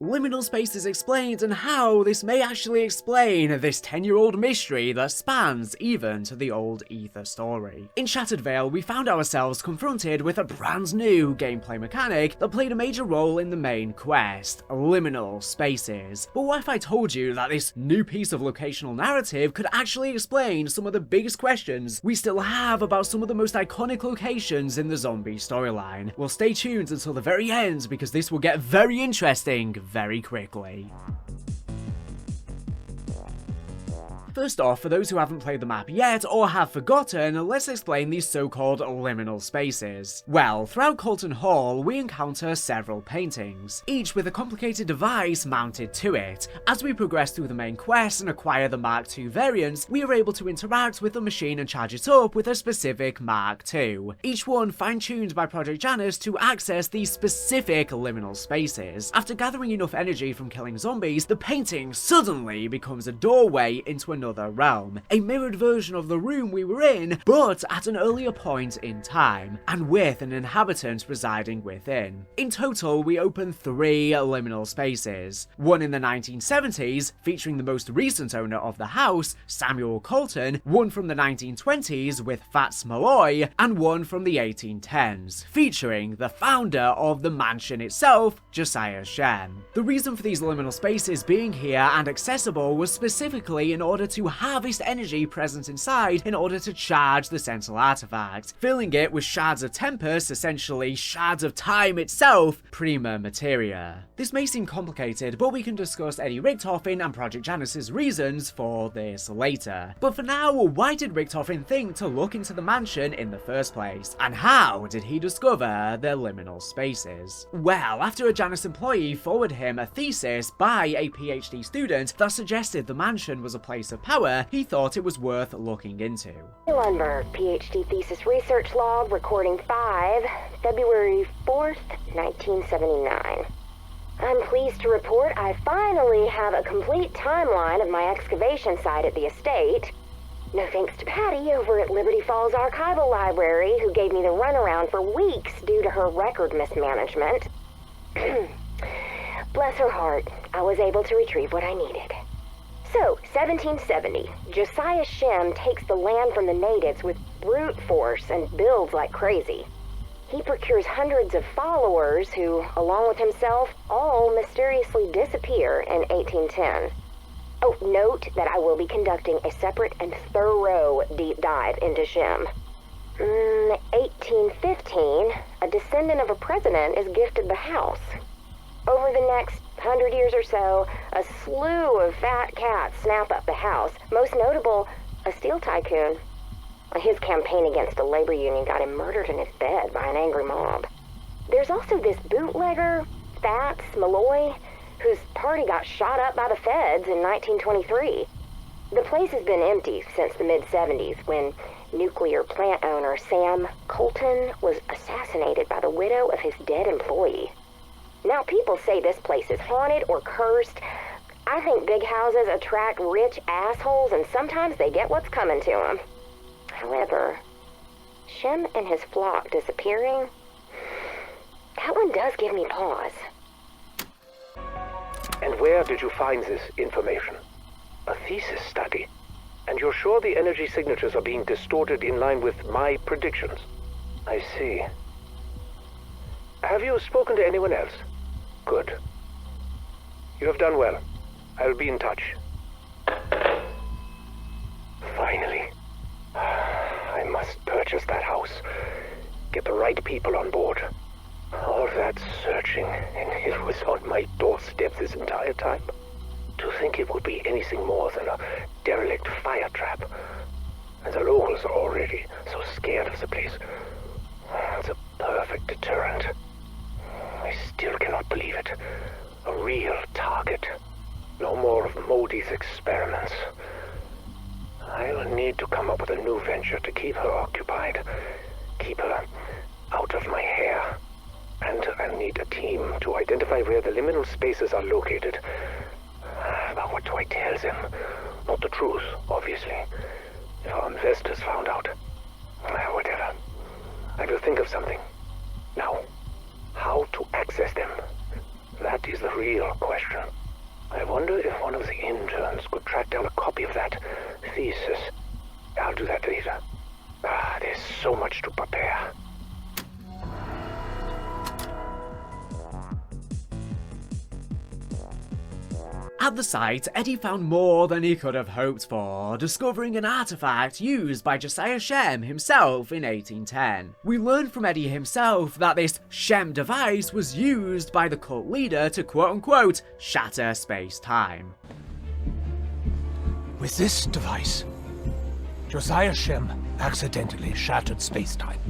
Liminal Spaces explains and how this may actually explain this 10-year-old mystery that spans even to the old Aether story. In Shattered Veil, we found ourselves confronted with a brand new gameplay mechanic that played a major role in the main quest, Liminal Spaces. But what if I told you that this new piece of locational narrative could actually explain some of the biggest questions we still have about some of the most iconic locations in the zombie storyline? Well, stay tuned until the very end because this will get very interesting very quickly. First off, for those who haven't played the map yet or have forgotten, let's explain these so-called liminal spaces. Well, throughout Colton Hall, we encounter several paintings, each with a complicated device mounted to it. As we progress through the main quest and acquire the Mark II variants, we are able to interact with the machine and charge it up with a specific Mark II, each one fine-tuned by Project Janus to access these specific liminal spaces. After gathering enough energy from killing zombies, the painting suddenly becomes a doorway into another realm, a mirrored version of the room we were in, but at an earlier point in time, and with an inhabitant residing within. In total, we open 3 liminal spaces, one in the 1970s, featuring the most recent owner of the house, Samuel Colton, one from the 1920s with Fats Malloy, and one from the 1810s, featuring the founder of the mansion itself, Josiah Shem. The reason for these liminal spaces being here and accessible was specifically in order to harvest energy present inside in order to charge the Sentinel artifact, filling it with shards of Tempest, essentially shards of time itself, prima materia. This may seem complicated, but we can discuss Eddie Richtofen and Project Janus's reasons for this later. But for now, why did Richtofen think to look into the mansion in the first place? And how did he discover the liminal spaces? Well, after a Janus employee forwarded him a thesis by a PhD student that suggested the mansion was a place of power, he thought it was worth looking into. Lundberg, PhD thesis research log, recording 5, February 4th, 1979. I'm pleased to report I finally have a complete timeline of my excavation site at the estate. No thanks to Patty over at Liberty Falls Archival Library, who gave me the runaround for weeks due to her record mismanagement. Bless her heart, I was able to retrieve what I needed. So, 1770, Josiah Shem takes the land from the natives with brute force and builds like crazy. He procures hundreds of followers who, along with himself, all mysteriously disappear in 1810. Oh, note that I will be conducting a separate and thorough deep dive into Shem. 1815, a descendant of a president is gifted the house. Over the next 100 years or so, a slew of fat cats snap up the house, most notable, a steel tycoon. His campaign against a labor union got him murdered in his bed by an angry mob. There's also this bootlegger, Fats Malloy, whose party got shot up by the feds in 1923. The place has been empty since the mid-70s when nuclear plant owner Sam Colton was assassinated by the widow of his dead employee. Now, people say this place is haunted or cursed. I think big houses attract rich assholes, and sometimes they get what's coming to them. However, Shem and his flock disappearing, that one does give me pause. And where did you find this information? A thesis study? And you're sure the energy signatures are being distorted in line with my predictions? I see. Have you spoken to anyone else? Good. You have done well. I'll be in touch. Finally. I must purchase that house. Get the right people on board. All that searching, and it was on my doorstep this entire time. To think it would be anything more than a derelict fire trap. And the locals are already so scared of the place. It's a perfect deterrent. I still cannot believe it. A real target. No more of Modi's experiments. I'll need to come up with a new venture to keep her occupied. Keep her out of my hair. And I'll need a team to identify where the liminal spaces are located. But what do I tell them? Not the truth, obviously. If our investors found out. Whatever. I will think of something. Now, how to access them? That is the real question. I wonder if one of the interns could track down a copy of that thesis. I'll do that later. There's so much to prepare. At the site, Eddie found more than he could have hoped for, discovering an artifact used by Josiah Shem himself in 1810. We learned from Eddie himself that this Shem device was used by the cult leader to quote-unquote shatter space-time. With this device, Josiah Shem accidentally shattered space-time.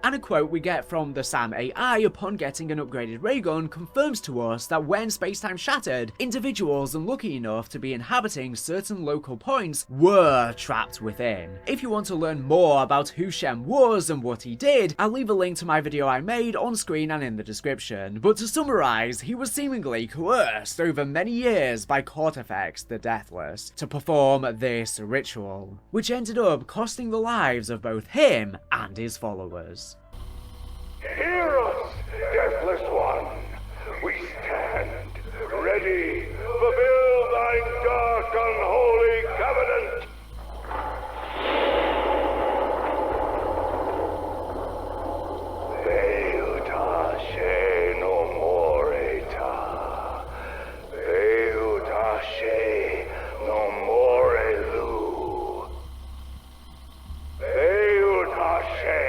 And a quote we get from the Sam AI upon getting an upgraded ray gun confirms to us that when spacetime shattered, individuals unlucky enough to be inhabiting certain local points were trapped within. If you want to learn more about who Shem was and what he did, I'll leave a link to my video I made on screen and in the description. But to summarise, he was seemingly coerced over many years by Cortifex the Deathless to perform this ritual, which ended up costing the lives of both him and his followers. Hear us, Deathless One. We stand ready to fulfill thine dark, unholy covenant. Veuta she no moreta. Veuta she no morelu. Veuta she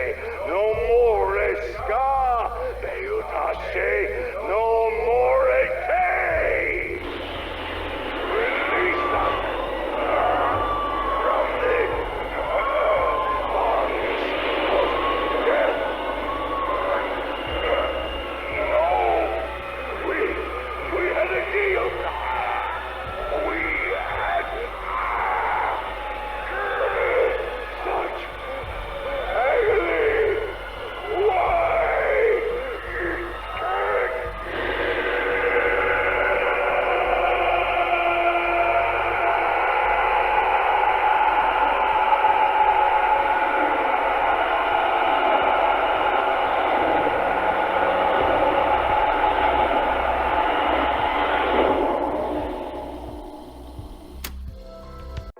no more ska, Veutashe no more te. Release us from the bonds of death. No, we had a deal. We had such agony.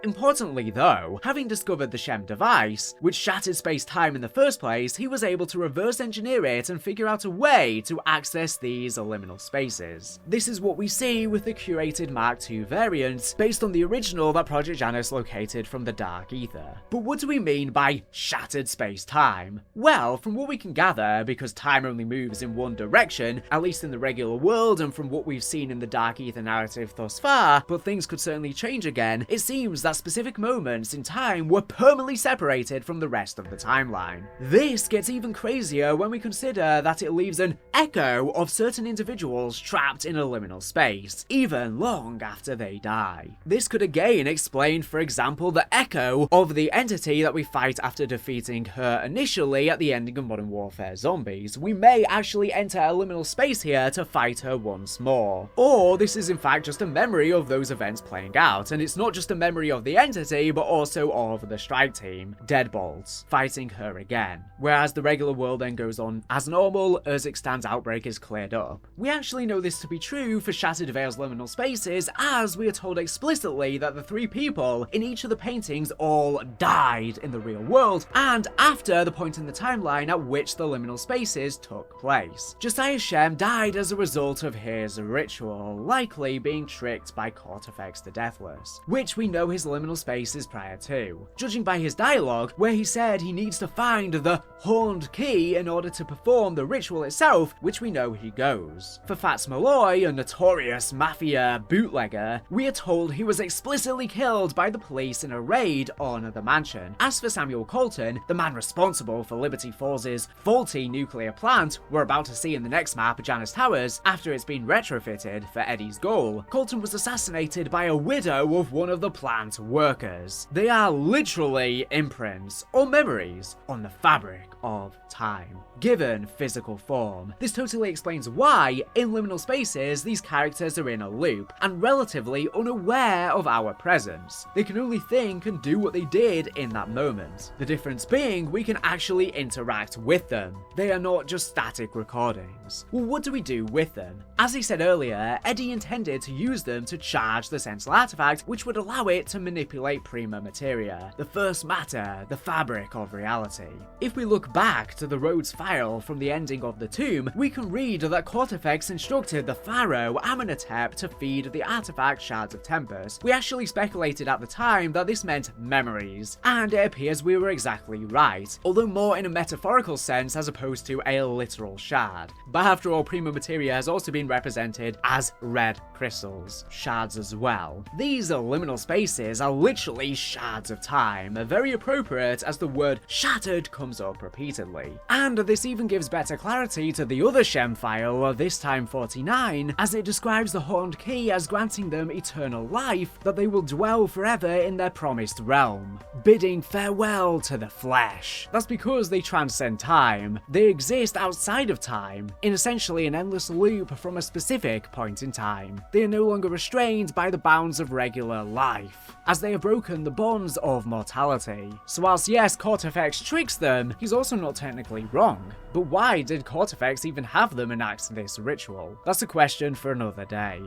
Importantly though, having discovered the Shem device, which shattered space-time in the first place, he was able to reverse engineer it and figure out a way to access these liminal spaces. This is what we see with the curated Mark II variant, based on the original that Project Janus located from the Dark Aether. But what do we mean by shattered space-time? Well, from what we can gather, because time only moves in one direction, at least in the regular world and from what we've seen in the Dark Aether narrative thus far, but things could certainly change again, it seems that specific moments in time were permanently separated from the rest of the timeline. This gets even crazier when we consider that it leaves an echo of certain individuals trapped in a liminal space, even long after they die. This could again explain, for example, the echo of the entity that we fight after defeating her initially at the ending of Modern Warfare Zombies. We may actually enter a liminal space here to fight her once more. Or this is in fact just a memory of those events playing out, and it's not just a memory of the entity, but also of the strike team, Deadbolts, fighting her again. Whereas the regular world then goes on as normal as Ixtan's outbreak is cleared up. We actually know this to be true for Shattered Veil's liminal spaces, as we are told explicitly that the three people in each of the paintings all died in the real world, and after the point in the timeline at which the liminal spaces took place. Josiah Shem died as a result of his ritual, likely being tricked by Cortifex the Deathless, which we know his liminal spaces prior to, judging by his dialogue where he said he needs to find the horned key in order to perform the ritual itself, which we know he goes. For Fats Malloy, a notorious mafia bootlegger, we are told he was explicitly killed by the police in a raid on the mansion. As for Samuel Colton, the man responsible for Liberty Falls' faulty nuclear plant we're about to see in the next map, Janus Towers, after it's been retrofitted for Eddie's goal, Colton was assassinated by a widow of one of the plant artifact workers. They are literally imprints or memories on the fabric of time, given physical form. This totally explains why, in Liminal Spaces, these characters are in a loop and relatively unaware of our presence. They can only think and do what they did in that moment. The difference being, we can actually interact with them. They are not just static recordings. Well, what do we do with them? As I said earlier, Eddie intended to use them to charge the Sentinel artifact, which would allow it to manipulate prima materia, the first matter, the fabric of reality. If we look back to the Rhodes file from the ending of the tomb, we can read that Cortifex instructed the pharaoh Amenhotep to feed the artifact Shards of Tempest. We actually speculated at the time that this meant memories, and it appears we were exactly right, although more in a metaphorical sense as opposed to a literal shard. But after all, prima materia has also been represented as red crystals, shards as well. These liminal spaces are literally shards of time, very appropriate as the word shattered comes up repeatedly. And this even gives better clarity to the other Shem file, this time 49, as it describes the Horned Key as granting them eternal life, that they will dwell forever in their promised realm, bidding farewell to the flesh. That's because they transcend time. They exist outside of time, in essentially an endless loop from a specific point in time. They are no longer restrained by the bounds of regular life, as they have broken the bonds of mortality. So whilst yes, Cortifex tricks them, he's also not technically wrong. But why did Cortifex even have them enact this ritual? That's a question for another day.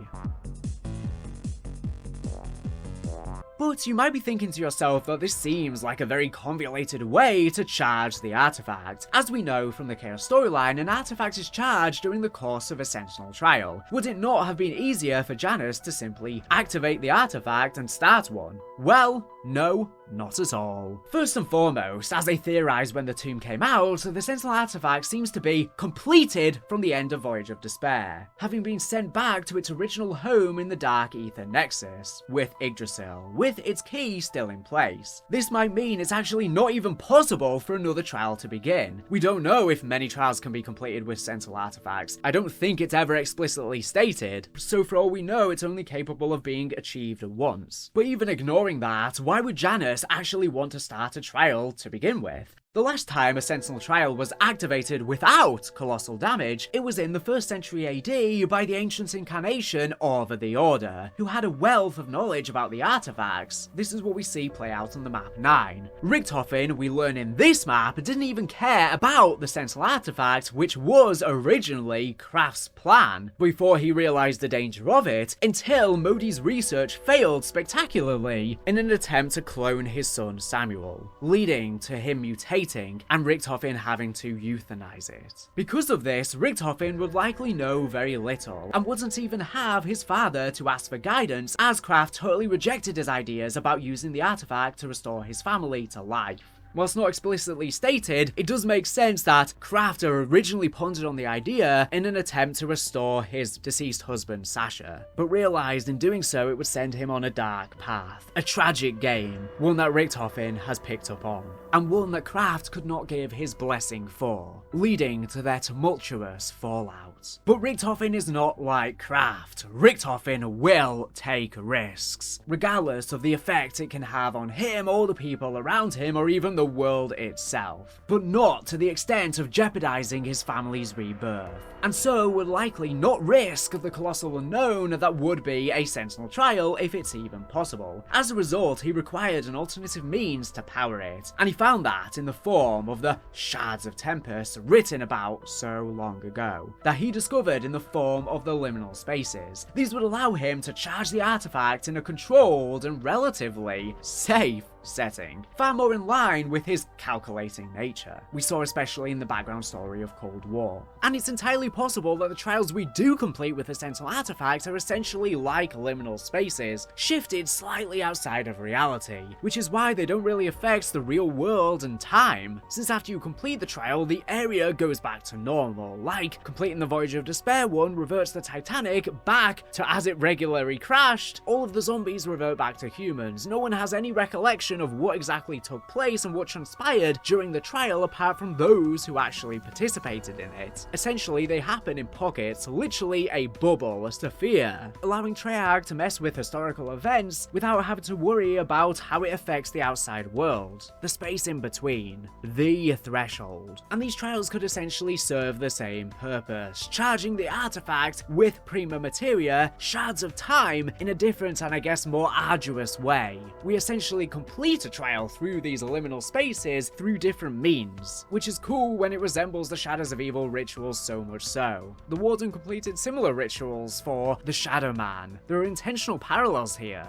But you might be thinking to yourself that this seems like a very convoluted way to charge the artifact. As we know from the Chaos storyline, an artifact is charged during the course of a Sentinel trial. Would it not have been easier for Janus to simply activate the artifact and start one? Well, no, not at all. First and foremost, as they theorized when the tomb came out, the Sentinel artifact seems to be completed from the end of Voyage of Despair, having been sent back to its original home in the Dark Aether Nexus, with Yggdrasil, with its key still in place. This might mean it's actually not even possible for another trial to begin. We don't know if many trials can be completed with Sentinel artifacts. I don't think it's ever explicitly stated, so for all we know, it's only capable of being achieved once. But even ignoring that, why would Janus actually want to start a trial to begin with? The last time a Sentinel trial was activated without colossal damage, it was in the 1st century AD by the ancient incarnation of the Order, who had a wealth of knowledge about the artifacts. This is what we see play out on the map 9. Richtofen, we learn in this map, didn't even care about the Sentinel artifact, which was originally Kraft's plan, before he realized the danger of it, until Modi's research failed spectacularly in an attempt to clone his son Samuel, leading to him mutating and Richtofen having to euthanize it. Because of this, Richtofen would likely know very little, and wouldn't even have his father to ask for guidance, as Kraft totally rejected his ideas about using the artifact to restore his family to life. Whilst not explicitly stated, it does make sense that Kraft originally pondered on the idea in an attempt to restore his deceased husband Sasha, but realised in doing so it would send him on a dark path, a tragic game, one that Richtofen has picked up on, and one that Kraft could not give his blessing for, leading to their tumultuous fallout. But Richtofen is not like Kraft. Richtofen will take risks, regardless of the effect it can have on him or the people around him or even the world itself, but not to the extent of jeopardizing his family's rebirth, and so would likely not risk the colossal unknown that would be a Sentinel trial if it's even possible. As a result, he required an alternative means to power it, and he found that in the form of the Shards of Tempest written about so long ago, that he discovered in the form of the Liminal Spaces. These would allow him to charge the artifact in a controlled and relatively safe setting, far more in line with his calculating nature we saw especially in the background story of Cold War. And it's entirely possible that the trials we do complete with the Sentinel artifact are essentially like Liminal Spaces, shifted slightly outside of reality, which is why they don't really affect the real world and time, since after you complete the trial, the area goes back to normal, like completing the Voyage of Despair one reverts the Titanic back to as it regularly crashed, all of the zombies revert back to humans, no one has any recollection description of what exactly took place and what transpired during the trial apart from those who actually participated in it. Essentially, they happen in pockets, literally a bubble, a sphere, allowing Treyarch to mess with historical events without having to worry about how it affects the outside world, the space in between, the threshold. And these trials could essentially serve the same purpose, charging the artifact with prima materia, shards of time, in a different and I guess more arduous way. We essentially complete a trial through these liminal spaces through different means, which is cool when it resembles the Shadows of Evil rituals so much so. The Warden completed similar rituals for the Shadow Man. There are intentional parallels here.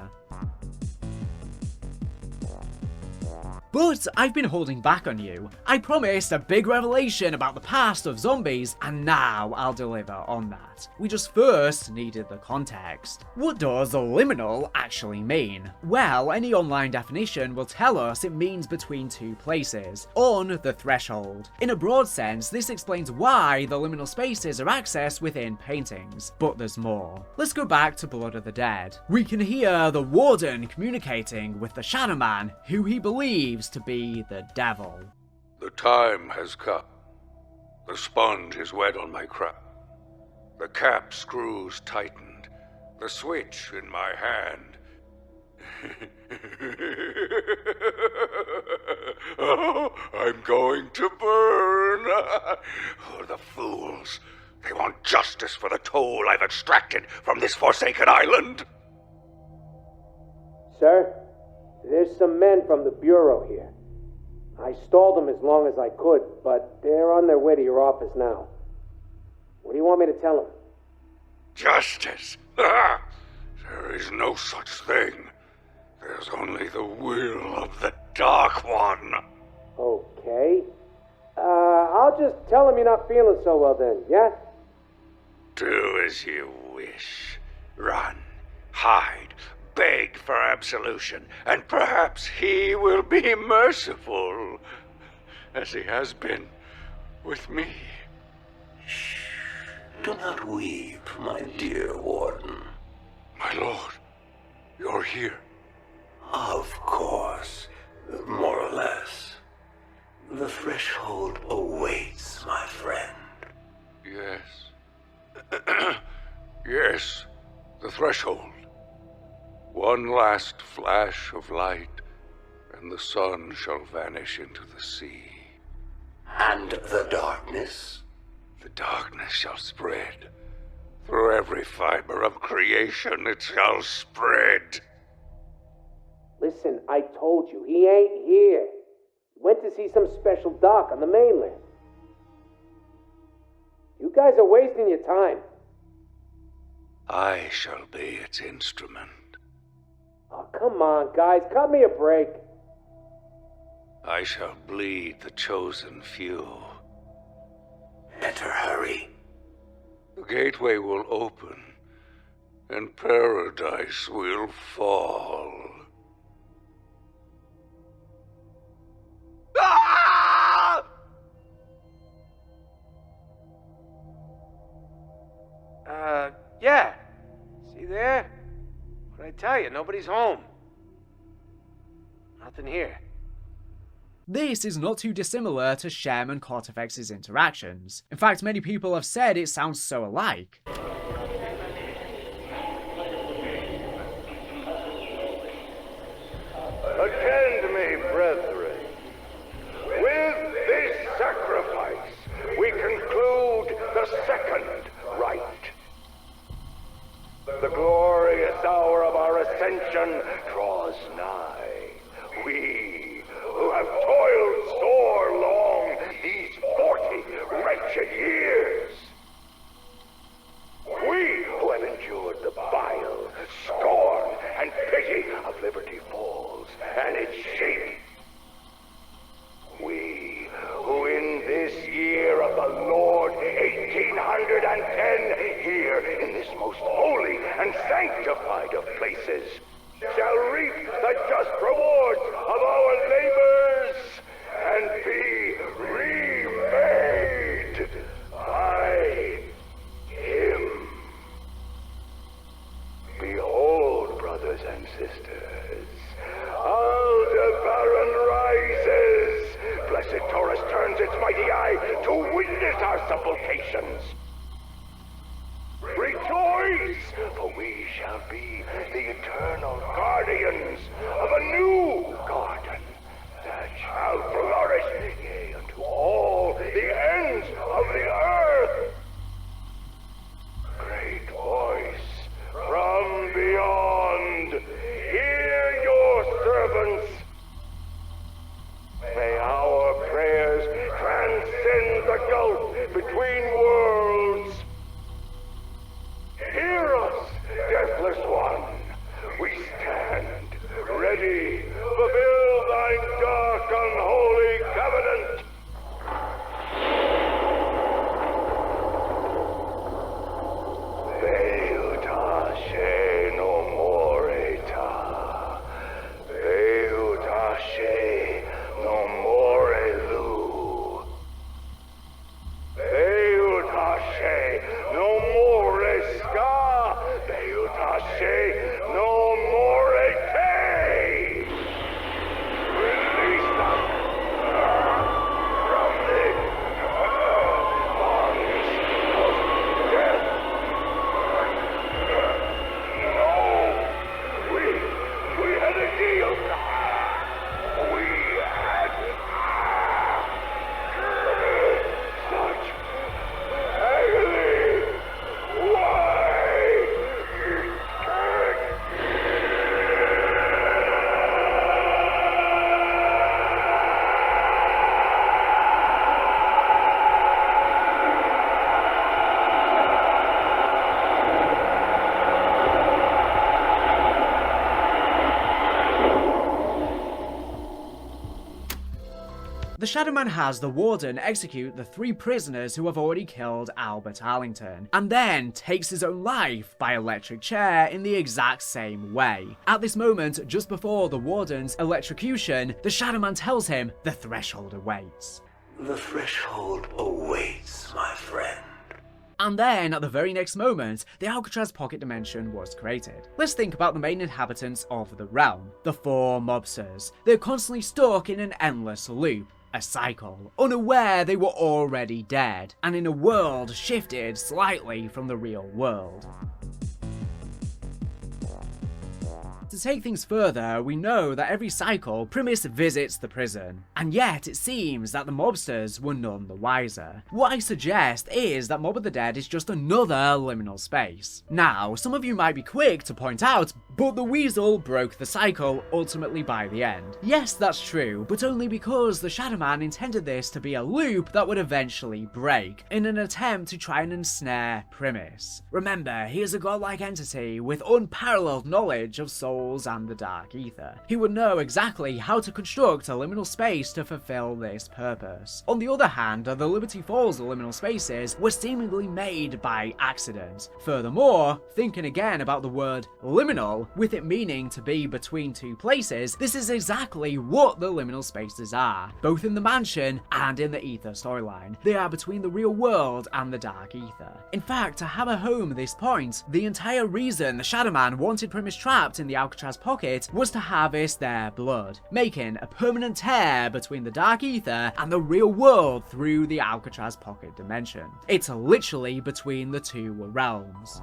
But I've been holding back on you. I promised a big revelation about the past of zombies, and now I'll deliver on that. We just first needed the context. What does liminal actually mean? Well, any online definition will tell us it means between two places, on the threshold. In a broad sense, this explains why the liminal spaces are accessed within paintings, but there's more. Let's go back to Blood of the Dead. We can hear the Warden communicating with the Shadow Man, who he believes to be the devil. The time has come. The sponge is wet on my crown. The cap screws tightened. The switch in my hand. Oh, I'm going to burn. Oh, the fools. They want justice for the toll I've extracted from this forsaken island. Sir? There's some men from the Bureau here. I stalled them as long as I could, but they're on their way to your office now. What do you want me to tell them? Justice? Ah! There is no such thing. There's only the will of the Dark One. Okay. I'll just tell them you're not feeling so well then, yeah? Do as you wish. Run, hide, beg for absolution, and perhaps he will be merciful, as he has been with me. Shh. Do not weep, my dear Warden. My lord, you're here. Of course, more or less. The threshold awaits, my friend. Yes. Yes, the threshold. One last flash of light, and the sun shall vanish into the sea. And the darkness? The darkness shall spread. Through every fiber of creation it shall spread. Listen, I told you, he ain't here. He went to see some special doc on the mainland. You guys are wasting your time. I shall be its instrument. Oh, come on, guys, cut me a break. I shall bleed the chosen few. Better hurry. The gateway will open, and paradise will fall. Ah! Yeah. See there? What'd I tell you? Nobody's home. Nothing here. This is not too dissimilar to Shem and Cortifex's interactions. In fact, many people have said it sounds so alike. Attend me, brethren. With this sacrifice, we conclude the second rite. The glorious hour of our ascension draws nigh. We, who have toiled sore long these 40 wretched years. We, who have endured the bile, scorn, and pity of Liberty Falls and its shape. We, who in this year of the Lord 1810, here in this most holy and sanctified of places, shall reap the just rewards of our labors and be remade by Him. Behold, brothers and sisters, I'll Taurus turns its mighty eye to witness our supplications. Rejoice, for we shall be the eternal guardians of a new garden that shall flourish, yea, unto all the ends of the earth. Great voice from beyond, hear your servants. May our prayers transcend the gulf between worlds. Hear us, deathless one. We stand ready. Fulfill thine dark, unholy covenant. Veuta she no moreta. Veuta she no more lu. Veuta she no more ska. Veuta she no more te. Release them from the bonds of death. No, we had a deal. We had such agony. Why? The Shadow Man has the Warden execute the 3 prisoners who have already killed Albert Arlington, and then takes his own life by electric chair in the exact same way. At this moment, just before the Warden's electrocution, the Shadow Man tells him the threshold awaits. The threshold awaits, my friend. And then, at the very next moment, the Alcatraz pocket dimension was created. Let's think about the main inhabitants of the realm, the 4 mobsters. They're constantly stuck in an endless loop. A cycle, unaware they were already dead, and in a world shifted slightly from the real world. To take things further, we know that every cycle, Primus visits the prison, and yet it seems that the mobsters were none the wiser. What I suggest is that Mob of the Dead is just another liminal space. Now, some of you might be quick to point out, but the Weasel broke the cycle ultimately by the end. Yes, that's true, but only because the Shadow Man intended this to be a loop that would eventually break, in an attempt to try and ensnare Primus. Remember, he is a godlike entity with unparalleled knowledge of souls and the Dark Aether. He would know exactly how to construct a liminal space to fulfill this purpose. On the other hand, the Liberty Falls liminal spaces were seemingly made by accident. Furthermore, thinking again about the word liminal, with it meaning to be between 2 places, this is exactly what the liminal spaces are, both in the mansion and in the Aether storyline. They are between the real world and the Dark Aether. In fact, to hammer home this point, the entire reason the Shadow Man wanted Primus trapped in the Alcatraz pocket was to harvest their blood, making a permanent tear between the Dark Aether and the real world through the Alcatraz pocket dimension. It's literally between the 2 realms.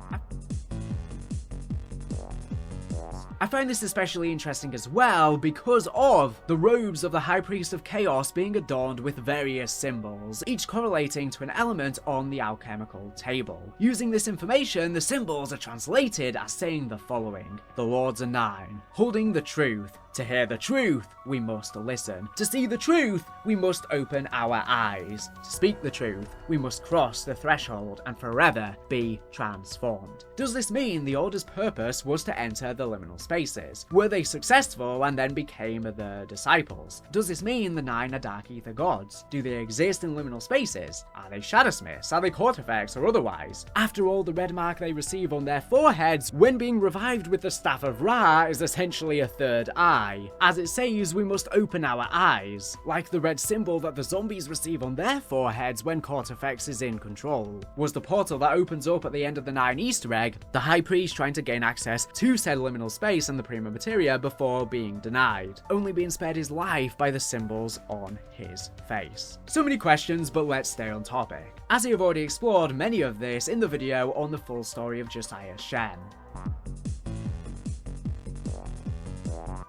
I find this especially interesting as well because of the robes of the High Priest of Chaos being adorned with various symbols, each correlating to an element on the alchemical table. Using this information, the symbols are translated as saying the following: the Lords are 9, holding the truth. To hear the truth, we must listen. To see the truth, we must open our eyes. To speak the truth, we must cross the threshold and forever be transformed. Does this mean the Order's purpose was to enter the liminal spaces? Were they successful and then became the disciples? Does this mean the 9 are Dark Aether gods? Do they exist in liminal spaces? Are they Shadowsmiths? Are they Cortifex or otherwise? After all, the red mark they receive on their foreheads when being revived with the Staff of Ra is essentially a third eye. Why? As it says, we must open our eyes, like the red symbol that the zombies receive on their foreheads when Cortifex is in control. Was the portal that opens up at the end of the 9 Easter egg the High Priest trying to gain access to said liminal space and the Prima Materia before being denied, only being spared his life by the symbols on his face? So many questions, but let's stay on topic, as I have already explored many of this in the video on the full story of Josiah Shem.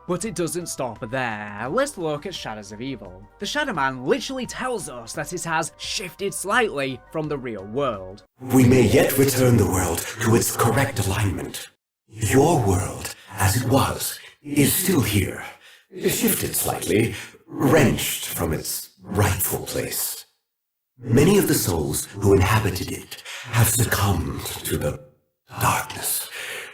But it doesn't stop there. Let's look at Shadows of Evil. The Shadow Man literally tells us that it has shifted slightly from the real world. We may yet return the world to its correct alignment. Your world, as it was, is still here. Shifted slightly, wrenched from its rightful place. Many of the souls who inhabited it have succumbed to the darkness.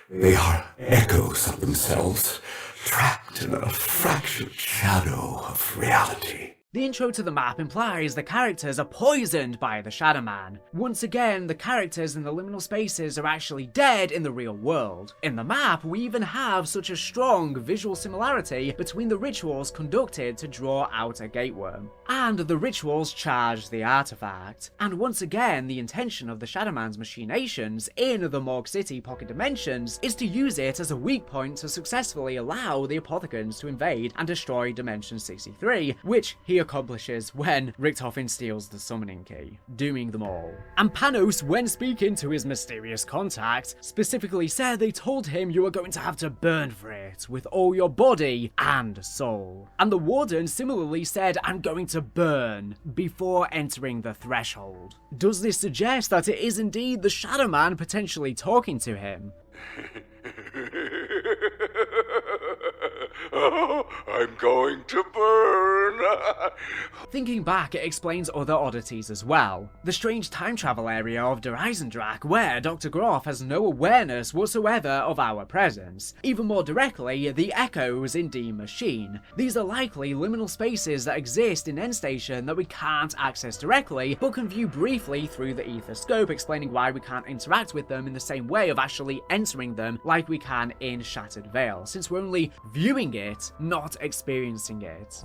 They are echoes of themselves, trapped in a fractured shadow of reality. The intro to the map implies the characters are poisoned by the Shadow Man. Once again, the characters in the liminal spaces are actually dead in the real world. In the map, we even have such a strong visual similarity between the rituals conducted to draw out a gateworm, and the rituals charge the artifact. And once again, the intention of the Shadow Man's machinations in the Morgue City pocket dimensions is to use it as a weak point to successfully allow the Apothicons to invade and destroy Dimension 63, which he accomplishes when Richtofen steals the summoning key, dooming them all. And Panos, when speaking to his mysterious contact, specifically said they told him you are going to have to burn for it with all your body and soul. And the Warden similarly said, I'm going to burn before entering the threshold. Does this suggest that it is indeed the Shadow Man potentially talking to him? Oh, I'm going to burn. Thinking back, it explains other oddities as well. The strange time travel area of Der Eisendrache, where Dr. Groph has no awareness whatsoever of our presence. Even more directly, the echoes in D Machine. These are likely liminal spaces that exist in Endstation that we can't access directly, but can view briefly through the Aether scope, explaining why we can't interact with them in the same way of actually entering them like we can in Shattered Veil, since we're only viewing it, not experiencing it.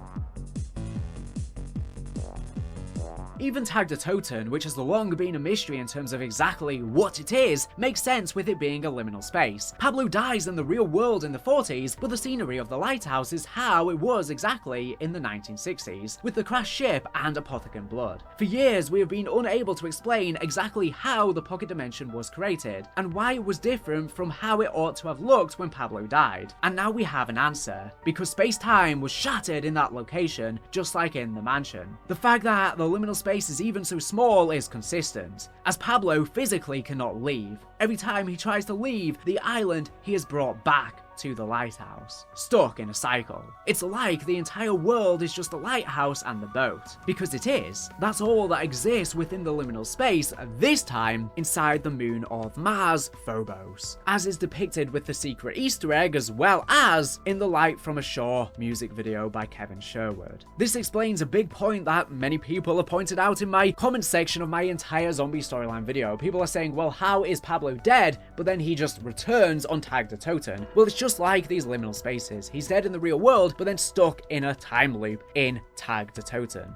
Even Tag Der Toten, which has long been a mystery in terms of exactly what it is, makes sense with it being a liminal space. Pablo dies in the real world in the 40s, but the scenery of the lighthouse is how it was exactly in the 1960s, with the crashed ship and Apothicon blood. For years, we have been unable to explain exactly how the pocket dimension was created, and why it was different from how it ought to have looked when Pablo died. And now we have an answer, because space-time was shattered in that location, just like in the mansion. The fact that the liminal space is even so small is consistent, as Pablo physically cannot leave. Every time he tries to leave the island, he is brought back to the lighthouse, stuck in a cycle. It's like the entire world is just the lighthouse and the boat, because it is. That's all that exists within the liminal space, this time inside the moon of Mars, Phobos, as is depicted with the secret Easter egg, as well as in the Light from a Shore music video by Kevin Sherwood. This explains a big point that many people have pointed out in my comment section of my entire zombie storyline video. People are saying, well, how is Pablo dead, but then he just returns on Tag Der Toten? Well, it's just like these liminal spaces. He's dead in the real world, but then stuck in a time loop in Tag Der Toten.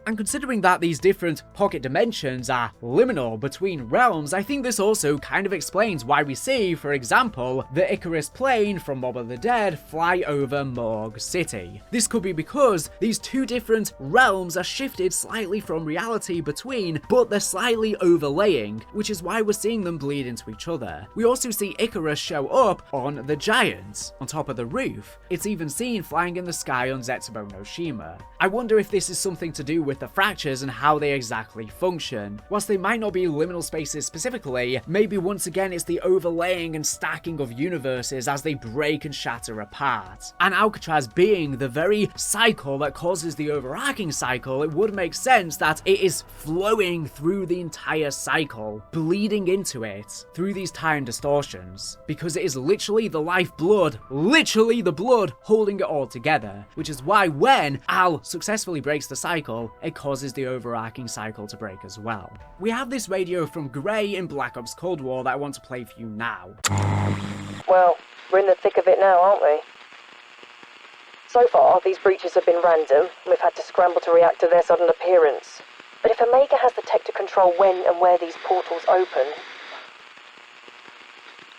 And considering that these different pocket dimensions are liminal between realms, I think this also kind of explains why we see, for example, the Icarus plane from Mob of the Dead fly over Morgue City. This could be because these two different realms are shifted slightly from reality between, but they're slightly overlaying, which is why we're seeing them bleed into each other. We also see Icarus show up on the Giant, on top of the roof. It's even seen flying in the sky on Zetsubou no Shima. I wonder if this is something to do with the fractures and how they exactly function. Whilst they might not be liminal spaces specifically, maybe once again it's the overlaying and stacking of universes as they break and shatter apart. And Alcatraz being the very cycle that causes the overarching cycle, it would make sense that it is flowing through the entire cycle, bleeding into it through these time distortions, because it is literally the lifeblood, literally the blood holding it all together, which is why when Al successfully breaks the cycle, it causes the overarching cycle to break as well. We have this radio from Grey in Black Ops Cold War that I want to play for you now. Well, we're in the thick of it now, aren't we? So far, these breaches have been random, and we've had to scramble to react to their sudden appearance. But if Omega has the tech to control when and where these portals open...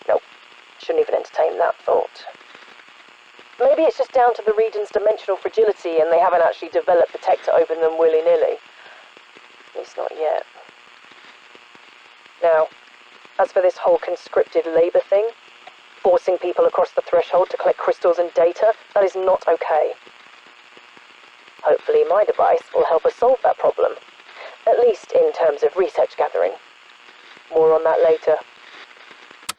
Nope, shouldn't even entertain that thought. Maybe it's just down to the region's dimensional fragility and they haven't actually developed the tech to open them willy-nilly. At least not yet. Now, as for this whole conscripted labour thing, forcing people across the threshold to collect crystals and data, that is not okay. Hopefully my device will help us solve that problem, at least in terms of research gathering. More on that later.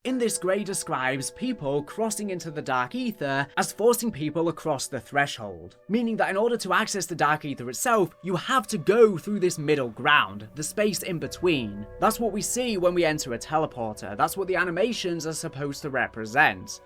In this, Gray describes people crossing into the Dark Aether as forcing people across the threshold, meaning that in order to access the Dark Aether itself, you have to go through this middle ground, the space in between. That's what we see when we enter a teleporter, that's what the animations are supposed to represent.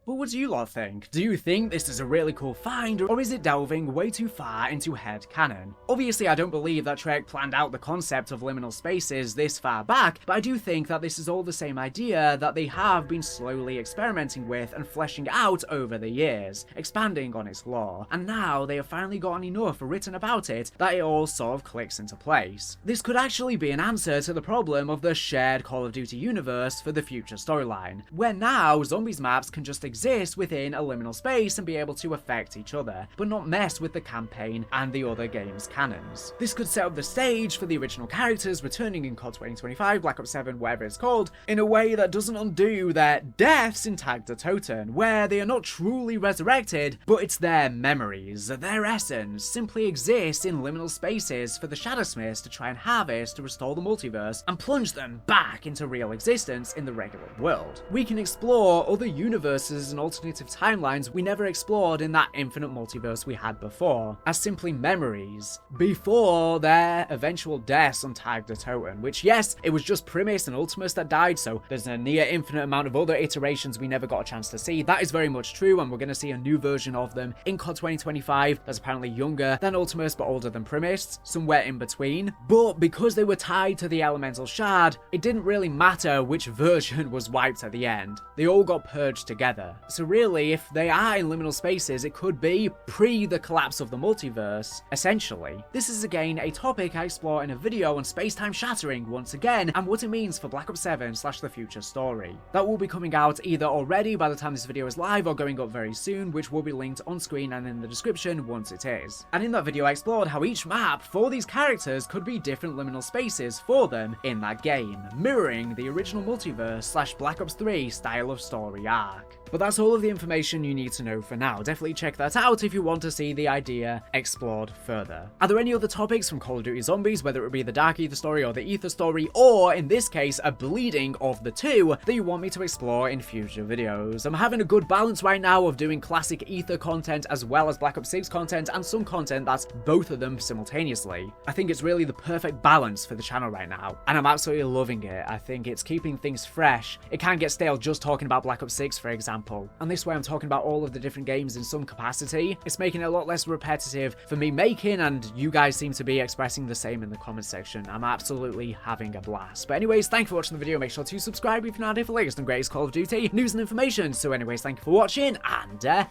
But what do you lot think? Do you think this is a really cool find, or is it delving way too far into headcanon? Obviously, I don't believe that Trek planned out the concept of liminal spaces this far back, but I do think that this is all the same idea that they have been slowly experimenting with and fleshing out over the years, expanding on its lore, and now they have finally gotten enough written about it that it all sort of clicks into place. This could actually be an answer to the problem of the shared Call of Duty universe for the future storyline, where now zombies maps can just exist within a liminal space and be able to affect each other, but not mess with the campaign and the other game's canons. This could set up the stage for the original characters returning in COD 2025, Black Ops 7, whatever it's called, in a way that doesn't undo their deaths in Tag Der Toten, where they are not truly resurrected, but it's their memories, their essence, simply exists in liminal spaces for the Shadowsmiths to try and harvest to restore the multiverse and plunge them back into real existence in the regular world. We can explore other universes and alternative timelines we never explored in that infinite multiverse we had before, as simply memories, before their eventual deaths on Tag Der Toten, which yes, it was just Primus and Ultimus that died, so there's a near infinite amount of other iterations we never got a chance to see. That is very much true, and we're going to see a new version of them in COD 2025 that's apparently younger than Ultimus but older than Primus, somewhere in between. But because they were tied to the elemental shard, it didn't really matter which version was wiped at the end. They all got purged together. So really, if they are in liminal spaces, it could be pre the collapse of the multiverse, essentially. This is again a topic I explore in a video on space-time shattering once again, and what it means for Black Ops 7 / the future story. That will be coming out either already by the time this video is live or going up very soon, which will be linked on screen and in the description once it is. And in that video I explored how each map for these characters could be different liminal spaces for them in that game, mirroring the original multiverse / Black Ops 3 style of story arc. But that's all of the information you need to know for now. Definitely check that out if you want to see the idea explored further. Are there any other topics from Call of Duty Zombies, whether it be the Dark Aether story or the Aether story, or in this case a bleeding of the two, that you want me to explore in future videos? I'm having a good balance right now of doing classic Aether content as well as Black Ops 6 content, and some content that's both of them simultaneously. I think it's really the perfect balance for the channel right now, and I'm absolutely loving it. I think it's keeping things fresh. It can get stale just talking about Black Ops 6, for example, and this way I'm talking about all of the different games in some capacity. It's making it a lot less repetitive for me making, and you guys seem to be expressing the same in the comment section. I'm absolutely having a blast. But anyways, thank you for watching the video. Make sure to subscribe if you're not here for the latest and greatest Call of Duty news and information. So anyways, thank you for watching, and